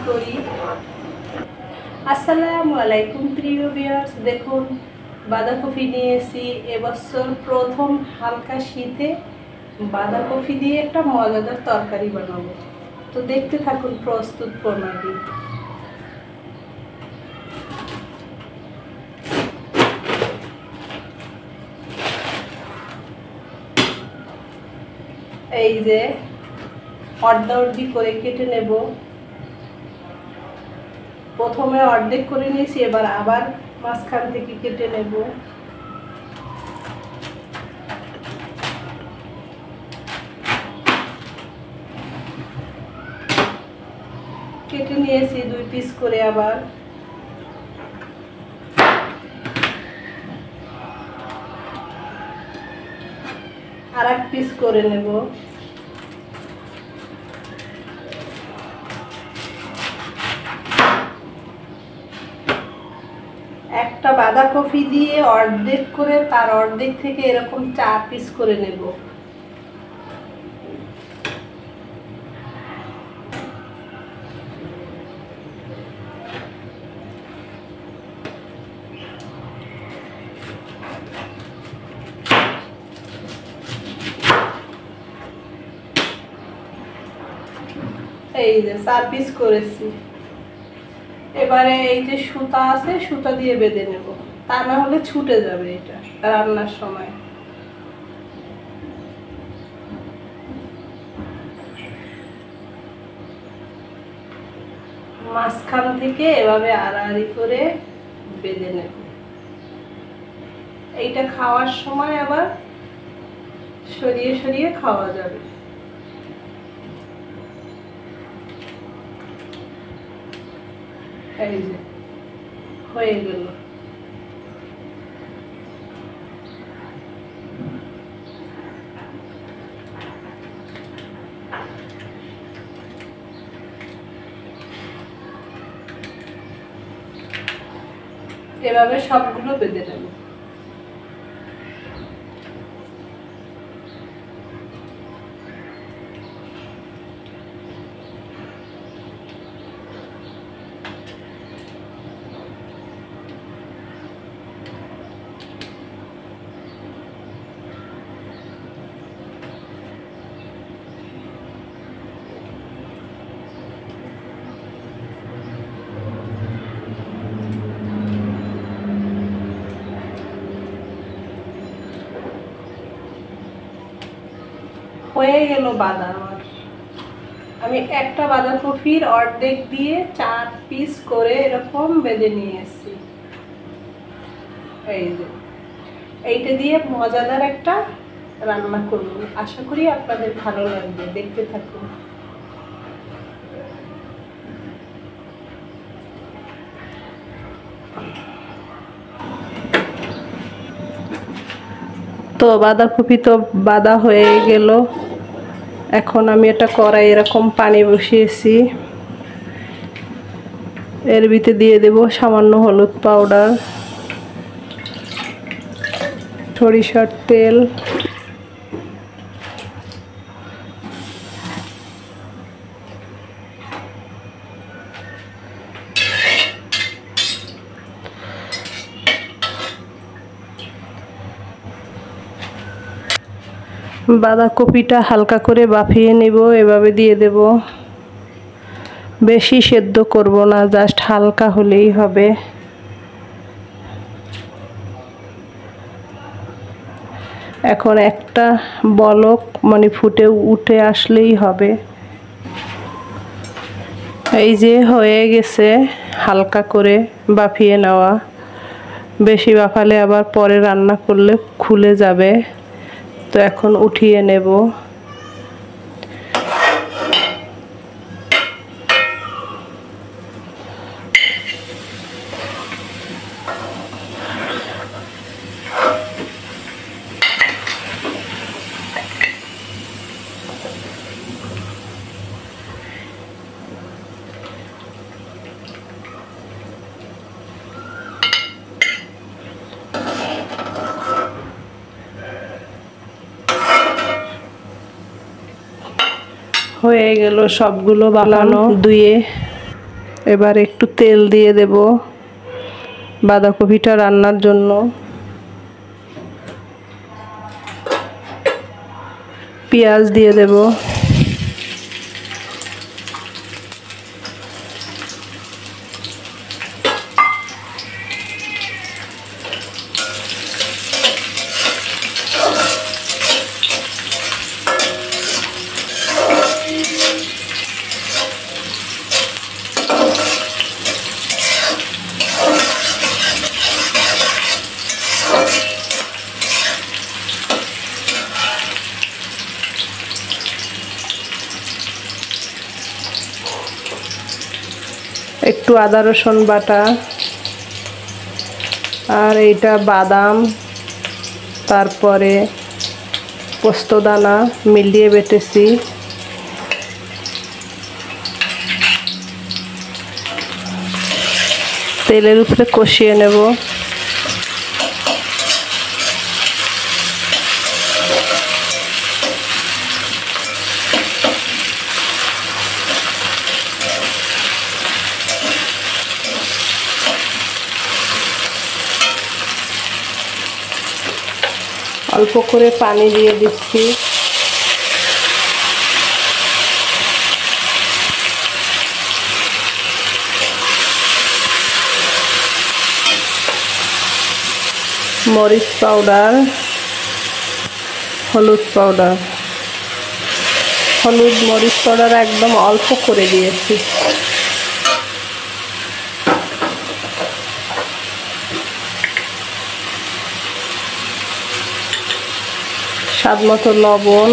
করি। আসসালামু আলাইকুম প্রিয় ভিউয়ার্স, দেখুন বাঁধাকপি নিয়েছি। এবছর প্রথম হালকা শীতে বাঁধাকপি দিয়ে একটা মজাদার তরকারি বানাবো। তো দেখতে থাকুন প্রস্তুত প্রণালী। এই যে অর্ধেক করে কেটে নেব। প্রথমে অর্ধেক করে নিয়েছি, এবার আবার মাঝখান থেকে কেটে নেব। কেটে নিয়েছি 2 পিস করে, আবার আর 1 পিস করে নেব। একটা বাঁধাকপি দিয়ে অর্ধেক করে, তার অর্ধেক থেকে এরকম 4 পিস করে নেব। এই যে 4 পিস করেছি। এবারে এই যে সুতা আছে, সুতা দিয়ে বেঁধে নেব, তা না হলে ছুটে যাবে এটা রান্নার সময়। মাঝখান থেকে এভাবে আড়াআড়ি করে বেঁধে নেব। এইটা খাওয়ার সময় আবার সরিয়ে সরিয়ে খাওয়া যাবে। এই যে হয়ে গেল। এভাবে সবগুলো বেঁধে নেব। হয়ে গেল বাঁধা আমার। আমি একটা বাঁধাকপির অর্ধেক দিয়ে 4 পিস করে এরকম বেঁধে নিয়ে এসেছি। এই যে এইটা দিয়ে মজাদার একটা রান্না করব। আশা করি আপনাদের ভালো লাগবে, দেখতে থাকুন। তো বাঁধাকপি তো বাঁধা হয়ে গেল। এখন আমি এটা কড়াই এরকম পানি বসিয়েছি। এর ভিতরে দিয়ে দেব সামান্য হলুদ পাউডার, সরিষার তেল, বাঁধাকপিটা হালকা করে বাফিয়ে নেব। এভাবে দিয়ে দেব, বেশি সেদ্ধ করব না, জাস্ট হালকা হলেই হবে। এখন একটা বলক মানে ফুটে উঠে আসলেই হবে। এই যে হয়ে গেছে, হালকা করে বাফিয়ে নেওয়া। বেশি বাফালে আবার পরে রান্না করলে খুলে যাবে। তো এখন উঠিয়ে নেব। হয়ে গেল সবগুলো বানানো ধুয়ে। এবার একটু তেল দিয়ে দেব বাঁধাকপিটা রান্নার জন্য। পেঁয়াজ দিয়ে দেব। একটু আদা রসুন বাটা, আর এইটা বাদাম, তারপরে পোস্তদানা মিলিয়ে বেটেছি। তেলের উপরে কষিয়ে নেব। অল্প করে পানি দিয়ে দিচ্ছি। মরিচ পাউডার, হলুদ পাউডার, হলুদ মরিচ পাউডার একদম অল্প করে দিয়েছি। স্বাদ মতো লবণ,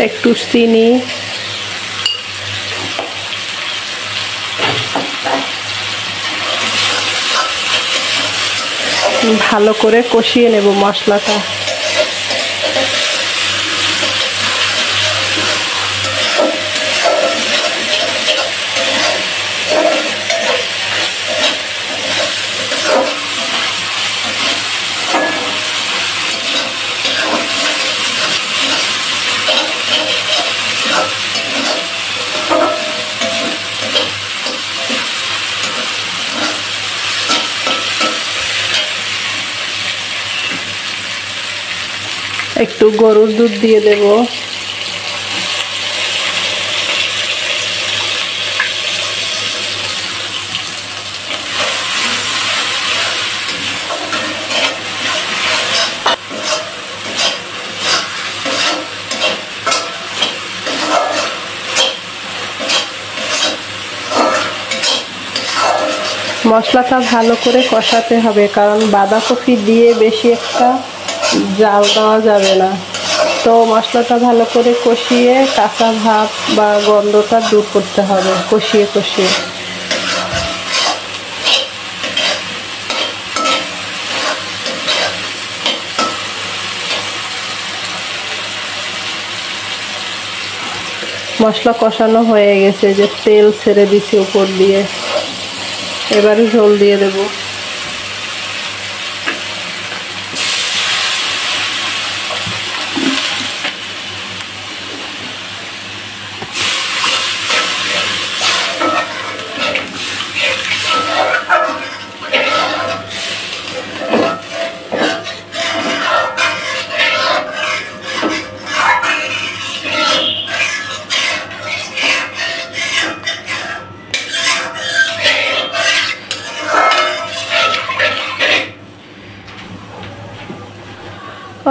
একটু চিনি, ভালো করে কষিয়ে নেব মশলাটা। একটু গরুর দুধ দিয়ে দেব। মশলাটা ভালো করে কষাতে হবে, কারণ বাঁধাকপি দিয়ে বেশি একটা জাল দেওয়া যাবে না। তো মশলাটা ভালো করে কষিয়ে কাঁচা ভাব বা গন্ধটা দূর করতে হবে কষিয়ে কষিয়ে। মশলা কষানো হয়ে গেছে, যে তেল ছেড়ে দিছি উপর দিয়ে। এবারে ঝোল দিয়ে দেব।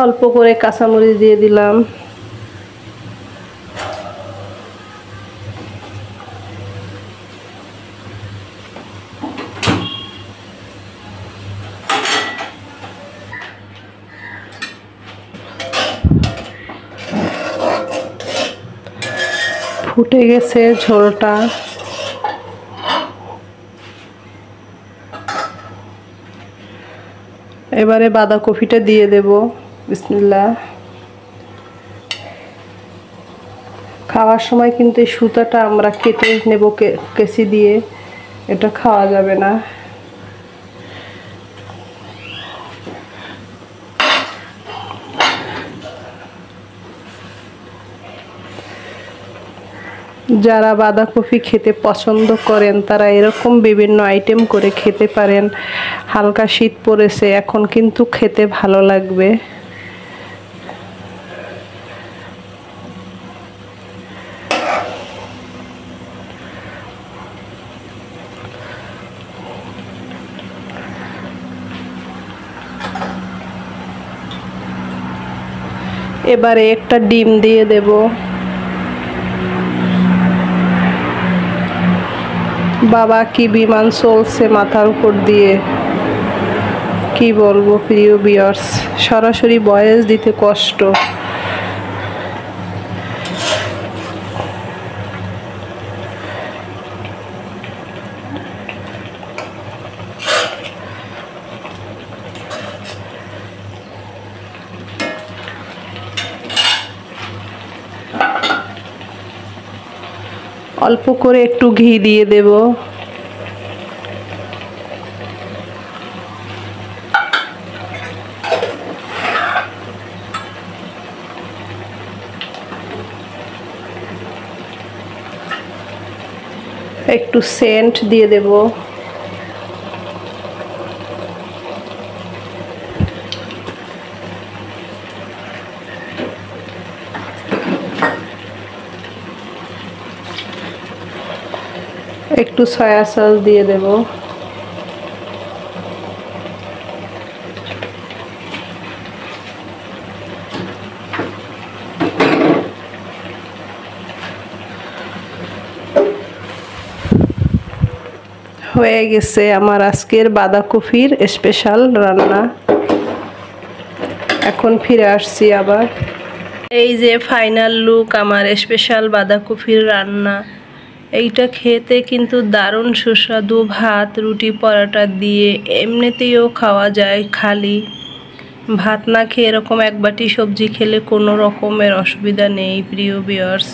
অল্প করে কাঁচামরিচ দিয়ে দিলাম। ফুটে গেছে ঝোলটা। এবারে বাঁধাকপিটা দিয়ে দেব। বিসমিল্লাহ। খাওয়ার সময় কিন্তু এই সুতাটা আমরা কেটে নেব কেচি দিয়ে। এটা খাওয়া যাবে না। যারা বাঁধাকপি খেতে পছন্দ করেন তারা এরকম বিভিন্ন আইটেম করে খেতে পারেন। হালকা শীত পড়েছে, এখন কিন্তু খেতে ভালো লাগবে। এবারে একটা ডিম দিয়ে দেব। বাবা কি বিমান চলছে মাথার উপর দিয়ে, কি বলবো প্রিয় ভিউয়ার্স, সরাসরি ভয়েস দিতে কষ্ট। অল্প করে একটু ঘি দিয়ে দেব। একটু সেন্ট দিয়ে দেব। একটু সয়া সস দিয়ে দেব। হয়ে গেছে আমার আজকের বাঁধাকপির স্পেশাল রান্না। এখন ফিরে আসছি আবার। এই যে ফাইনাল লুক আমার স্পেশাল বাঁধাকপির রান্না। এইটা খেতে কিন্তু দারুণ সুস্বাদু। ভাত, রুটি, পরোটা দিয়ে এমনিতেও খাওয়া যায়। খালি ভাত না খেয়ে এরকম এক বাটি সবজি খেলে কোনো রকমের অসুবিধা নেই। প্রিয় ভিউয়ার্স,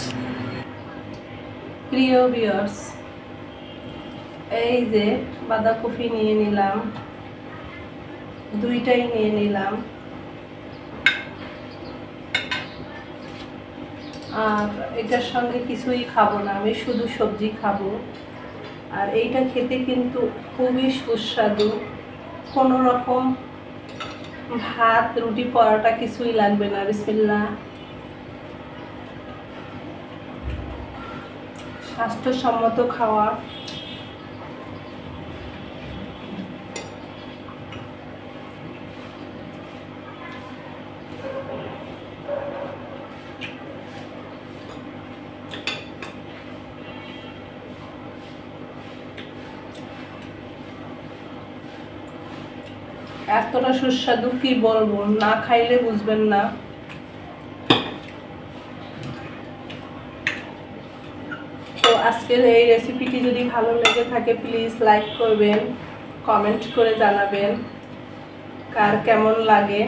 এই যে বাঁধাকপি নিয়ে নিলাম, দুইটাই নিয়ে নিলাম। আর এটার সঙ্গে কিছুই খাবো না, আমি শুধু সবজি খাবো। আর এইটা খেতে কিন্তু খুবই সুস্বাদু। কোনো রকম ভাত, রুটি, পরোটা কিছুই লাগবে না। বিসমিল্লাহ। স্বাস্থ্যসম্মত খাওয়া। এতটা সুস্বাদু কি বলবো, না খাইলে বুঝবেন না। তো আজকের এই রেসিপিটি যদি ভালো লেগে থাকে প্লিজ লাইক করবেন, কমেন্ট করে জানাবেন কার কেমন লাগে।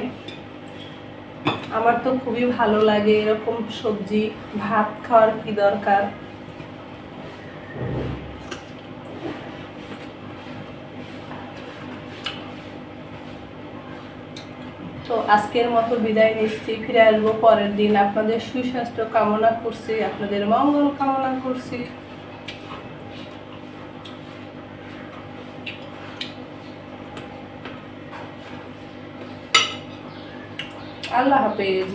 আমার তো খুবই ভালো লাগে এরকম সবজি। ভাত খাওয়ার কি দরকার। তো আজকের মতো বিদায় নিচ্ছি, ফিরে আসবো পরের দিন। আপনাদের সুস্বাস্থ্য কামনা করছি, আপনাদের মঙ্গল কামনা করছি। আল্লাহ হাফেজ।